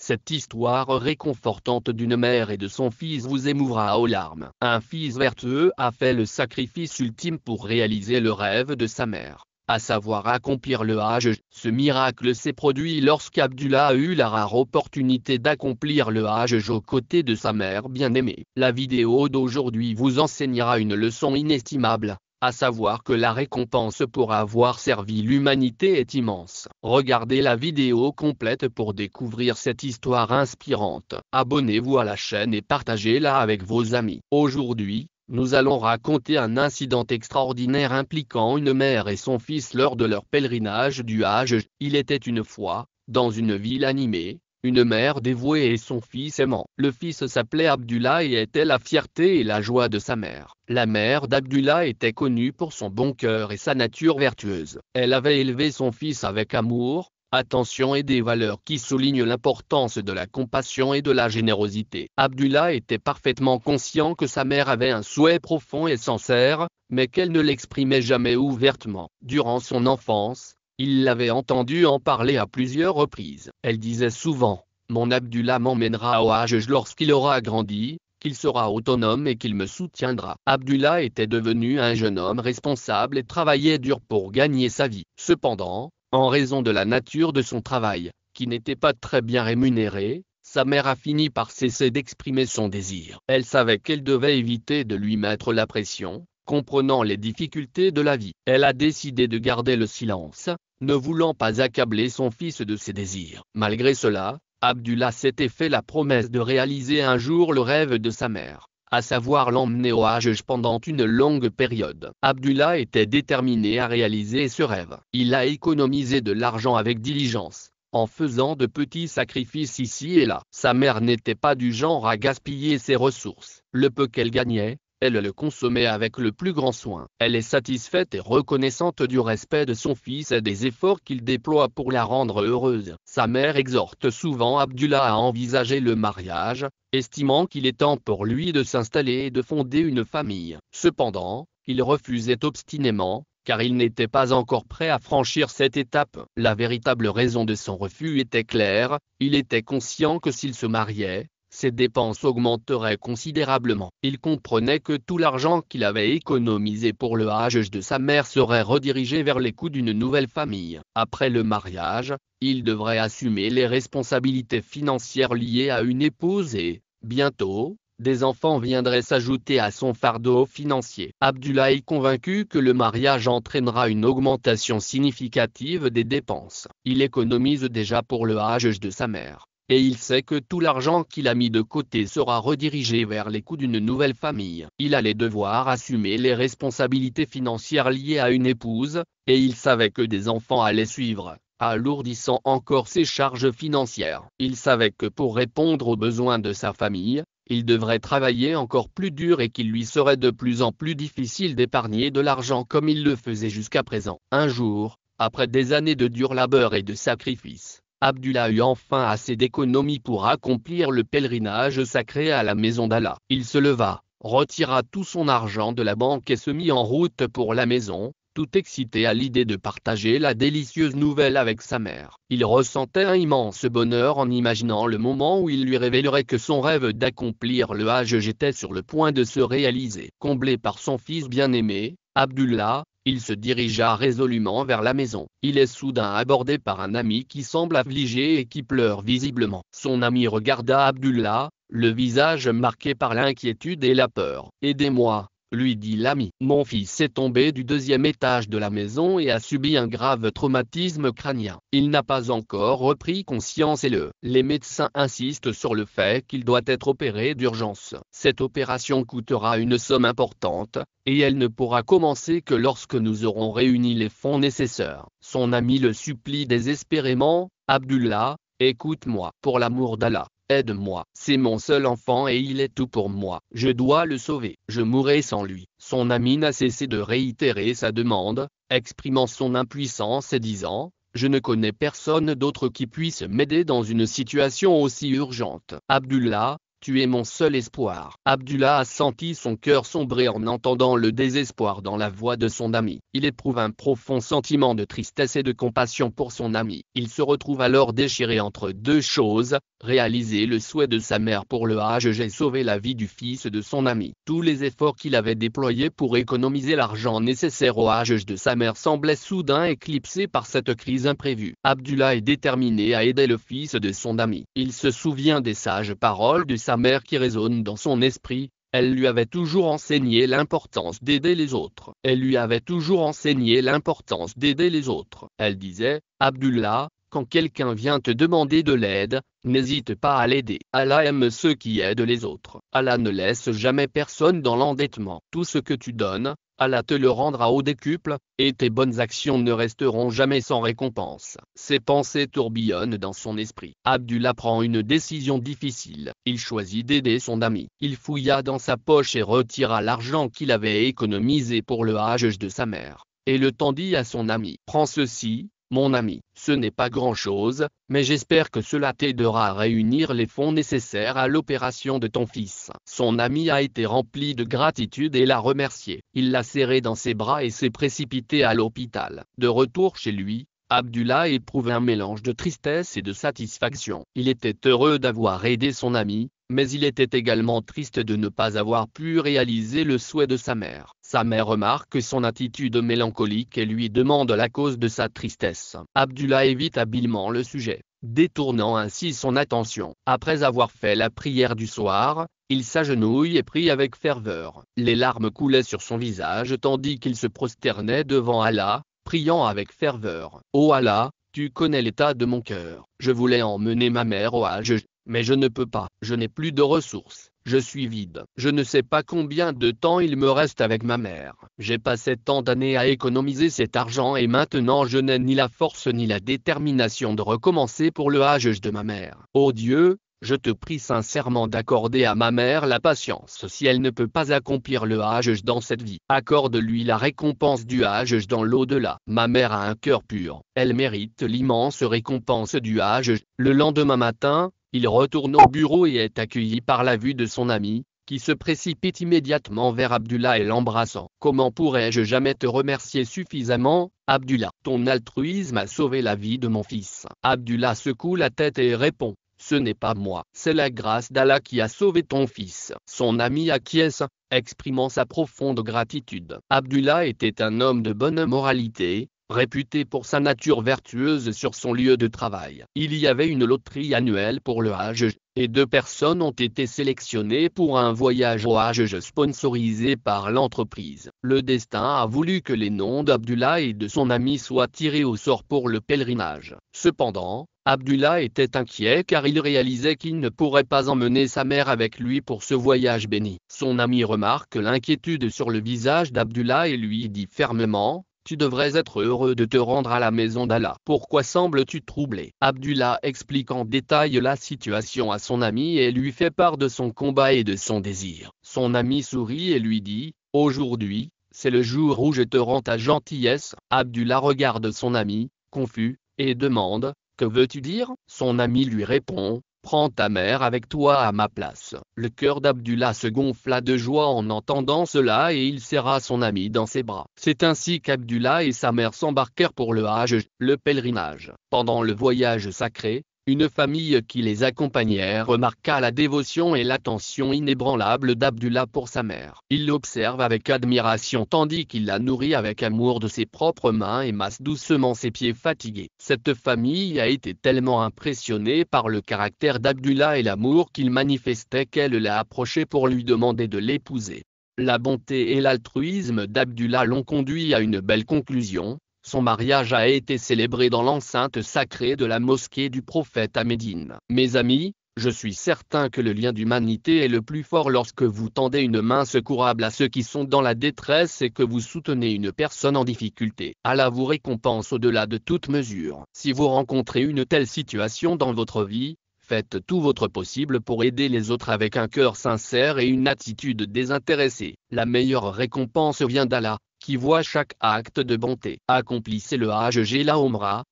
Cette histoire réconfortante d'une mère et de son fils vous émouvra aux larmes. Un fils vertueux a fait le sacrifice ultime pour réaliser le rêve de sa mère, à savoir accomplir le Hajj. Ce miracle s'est produit lorsqu'Abdullah a eu la rare opportunité d'accomplir le Hajj aux côtés de sa mère bien-aimée. La vidéo d'aujourd'hui vous enseignera une leçon inestimable, à savoir que la récompense pour avoir servi l'humanité est immense. Regardez la vidéo complète pour découvrir cette histoire inspirante. Abonnez-vous à la chaîne et partagez-la avec vos amis. Aujourd'hui, nous allons raconter un incident extraordinaire impliquant une mère et son fils lors de leur pèlerinage du Hajj. Il était une fois, dans une ville animée, une mère dévouée et son fils aimant. Le fils s'appelait Abdullah et était la fierté et la joie de sa mère. La mère d'Abdullah était connue pour son bon cœur et sa nature vertueuse. Elle avait élevé son fils avec amour, attention et des valeurs qui soulignent l'importance de la compassion et de la générosité. Abdullah était parfaitement conscient que sa mère avait un souhait profond et sincère, mais qu'elle ne l'exprimait jamais ouvertement. Durant son enfance, il l'avait entendue en parler à plusieurs reprises. Elle disait souvent, « Mon Abdullah m'emmènera au Hajj lorsqu'il aura grandi, qu'il sera autonome et qu'il me soutiendra. » Abdullah était devenu un jeune homme responsable et travaillait dur pour gagner sa vie. Cependant, en raison de la nature de son travail, qui n'était pas très bien rémunéré, sa mère a fini par cesser d'exprimer son désir. Elle savait qu'elle devait éviter de lui mettre la pression. Comprenant les difficultés de la vie, elle a décidé de garder le silence, ne voulant pas accabler son fils de ses désirs. Malgré cela, Abdullah s'était fait la promesse de réaliser un jour le rêve de sa mère, à savoir l'emmener au Hajj pendant une longue période. Abdullah était déterminé à réaliser ce rêve. Il a économisé de l'argent avec diligence, en faisant de petits sacrifices ici et là. Sa mère n'était pas du genre à gaspiller ses ressources. Le peu qu'elle gagnait, elle le consommait avec le plus grand soin. Elle est satisfaite et reconnaissante du respect de son fils et des efforts qu'il déploie pour la rendre heureuse. Sa mère exhorte souvent Abdullah à envisager le mariage, estimant qu'il est temps pour lui de s'installer et de fonder une famille. Cependant, il refusait obstinément, car il n'était pas encore prêt à franchir cette étape. La véritable raison de son refus était claire, il était conscient que s'il se mariait, ses dépenses augmenteraient considérablement. Il comprenait que tout l'argent qu'il avait économisé pour le Hajj de sa mère serait redirigé vers les coûts d'une nouvelle famille. Après le mariage, il devrait assumer les responsabilités financières liées à une épouse et, bientôt, des enfants viendraient s'ajouter à son fardeau financier. Abdullah est convaincu que le mariage entraînera une augmentation significative des dépenses. Il économise déjà pour le Hajj de sa mère, et il sait que tout l'argent qu'il a mis de côté sera redirigé vers les coûts d'une nouvelle famille. Il allait devoir assumer les responsabilités financières liées à une épouse, et il savait que des enfants allaient suivre, alourdissant encore ses charges financières. Il savait que pour répondre aux besoins de sa famille, il devrait travailler encore plus dur et qu'il lui serait de plus en plus difficile d'épargner de l'argent comme il le faisait jusqu'à présent. Un jour, après des années de dur labeur et de sacrifices, Abdullah eut enfin assez d'économies pour accomplir le pèlerinage sacré à la maison d'Allah. Il se leva, retira tout son argent de la banque et se mit en route pour la maison, tout excité à l'idée de partager la délicieuse nouvelle avec sa mère. Il ressentait un immense bonheur en imaginant le moment où il lui révélerait que son rêve d'accomplir le Hajj était sur le point de se réaliser. Comblé par son fils bien-aimé, Abdullah, il se dirigea résolument vers la maison. Il est soudain abordé par un ami qui semble affligé et qui pleure visiblement. Son ami regarda Abdullah, le visage marqué par l'inquiétude et la peur. « Aidez-moi » lui dit l'ami. « Mon fils est tombé du 2e étage de la maison et a subi un grave traumatisme crânien. Il n'a pas encore repris conscience et les médecins insistent sur le fait qu'il doit être opéré d'urgence. Cette opération coûtera une somme importante, et elle ne pourra commencer que lorsque nous aurons réuni les fonds nécessaires. » Son ami le supplie désespérément, « Abdullah, écoute-moi. Pour l'amour d'Allah, aide-moi. C'est mon seul enfant et il est tout pour moi. Je dois le sauver. Je mourrai sans lui. » Son ami n'a cessé de réitérer sa demande, exprimant son impuissance et disant, « Je ne connais personne d'autre qui puisse m'aider dans une situation aussi urgente. Abdullah, tu es mon seul espoir. » Abdullah a senti son cœur sombrer en entendant le désespoir dans la voix de son ami. Il éprouve un profond sentiment de tristesse et de compassion pour son ami. Il se retrouve alors déchiré entre deux choses, réaliser le souhait de sa mère pour le Hajj et sauver la vie du fils de son ami. Tous les efforts qu'il avait déployés pour économiser l'argent nécessaire au Hajj de sa mère semblaient soudain éclipsés par cette crise imprévue. Abdullah est déterminé à aider le fils de son ami. Il se souvient des sages paroles de sa mère qui résonnent dans son esprit. Elle lui avait toujours enseigné l'importance d'aider les autres. Elle lui avait toujours enseigné l'importance d'aider les autres. Elle disait, Abdullah, quand quelqu'un vient te demander de l'aide, n'hésite pas à l'aider. Allah aime ceux qui aident les autres. Allah ne laisse jamais personne dans l'endettement. Tout ce que tu donnes, Allah te le rendra au décuple, et tes bonnes actions ne resteront jamais sans récompense. Ses pensées tourbillonnent dans son esprit. Abdullah prend une décision difficile. Il choisit d'aider son ami. Il fouilla dans sa poche et retira l'argent qu'il avait économisé pour le Hajj de sa mère, et le tendit à son ami. Prends ceci, mon ami, ce n'est pas grand-chose, mais j'espère que cela t'aidera à réunir les fonds nécessaires à l'opération de ton fils. Son ami a été rempli de gratitude et l'a remercié. Il l'a serré dans ses bras et s'est précipité à l'hôpital. De retour chez lui, Abdullah éprouve un mélange de tristesse et de satisfaction. Il était heureux d'avoir aidé son ami, mais il était également triste de ne pas avoir pu réaliser le souhait de sa mère. Sa mère remarque son attitude mélancolique et lui demande la cause de sa tristesse. Abdullah évite habilement le sujet, détournant ainsi son attention. Après avoir fait la prière du soir, il s'agenouille et prie avec ferveur. Les larmes coulaient sur son visage tandis qu'il se prosternait devant Allah, priant avec ferveur. « Oh Allah, tu connais l'état de mon cœur. Je voulais emmener ma mère au Hajj, mais je ne peux pas. Je n'ai plus de ressources. Je suis vide. Je ne sais pas combien de temps il me reste avec ma mère. J'ai passé tant d'années à économiser cet argent et maintenant je n'ai ni la force ni la détermination de recommencer pour le Hajj de ma mère. Oh Dieu, je te prie sincèrement d'accorder à ma mère la patience si elle ne peut pas accomplir le Hajj dans cette vie. Accorde-lui la récompense du Hajj dans l'au-delà. Ma mère a un cœur pur. Elle mérite l'immense récompense du Hajj. » Le lendemain matin, il retourne au bureau et est accueilli par la vue de son ami, qui se précipite immédiatement vers Abdullah et l'embrassant. « Comment pourrais-je jamais te remercier suffisamment, Abdullah? Ton altruisme a sauvé la vie de mon fils. » Abdullah secoue la tête et répond, « Ce n'est pas moi, c'est la grâce d'Allah qui a sauvé ton fils. » Son ami acquiesce, exprimant sa profonde gratitude. Abdullah était un homme de bonne moralité, réputé pour sa nature vertueuse sur son lieu de travail. Il y avait une loterie annuelle pour le Hajj, et 2 personnes ont été sélectionnées pour un voyage au Hajj sponsorisé par l'entreprise. Le destin a voulu que les noms d'Abdullah et de son ami soient tirés au sort pour le pèlerinage. Cependant, Abdullah était inquiet car il réalisait qu'il ne pourrait pas emmener sa mère avec lui pour ce voyage béni. Son ami remarque l'inquiétude sur le visage d'Abdullah et lui dit fermement, « Tu devrais être heureux de te rendre à la maison d'Allah. Pourquoi sembles-tu troublé ?» Abdullah explique en détail la situation à son ami et lui fait part de son combat et de son désir. Son ami sourit et lui dit, « Aujourd'hui, c'est le jour où je te rends ta gentillesse. » Abdullah regarde son ami, confus, et demande, « Que veux-tu dire ?» Son ami lui répond, « Prends ta mère avec toi à ma place. » Le cœur d'Abdullah se gonfla de joie en entendant cela et il serra son ami dans ses bras. C'est ainsi qu'Abdullah et sa mère s'embarquèrent pour le Hajj, le pèlerinage. Pendant le voyage sacré, une famille qui les accompagnait remarqua la dévotion et l'attention inébranlable d'Abdullah pour sa mère. Il l'observe avec admiration tandis qu'il la nourrit avec amour de ses propres mains et masse doucement ses pieds fatigués. Cette famille a été tellement impressionnée par le caractère d'Abdullah et l'amour qu'il manifestait qu'elle l'a approché pour lui demander de l'épouser. La bonté et l'altruisme d'Abdullah l'ont conduit à une belle conclusion. Son mariage a été célébré dans l'enceinte sacrée de la mosquée du prophète à Médine. Mes amis, je suis certain que le lien d'humanité est le plus fort lorsque vous tendez une main secourable à ceux qui sont dans la détresse et que vous soutenez une personne en difficulté. Allah vous récompense au-delà de toute mesure. Si vous rencontrez une telle situation dans votre vie, faites tout votre possible pour aider les autres avec un cœur sincère et une attitude désintéressée. La meilleure récompense vient d'Allah, qui voit chaque acte de bonté. Accomplissez le Hajj et la Omra,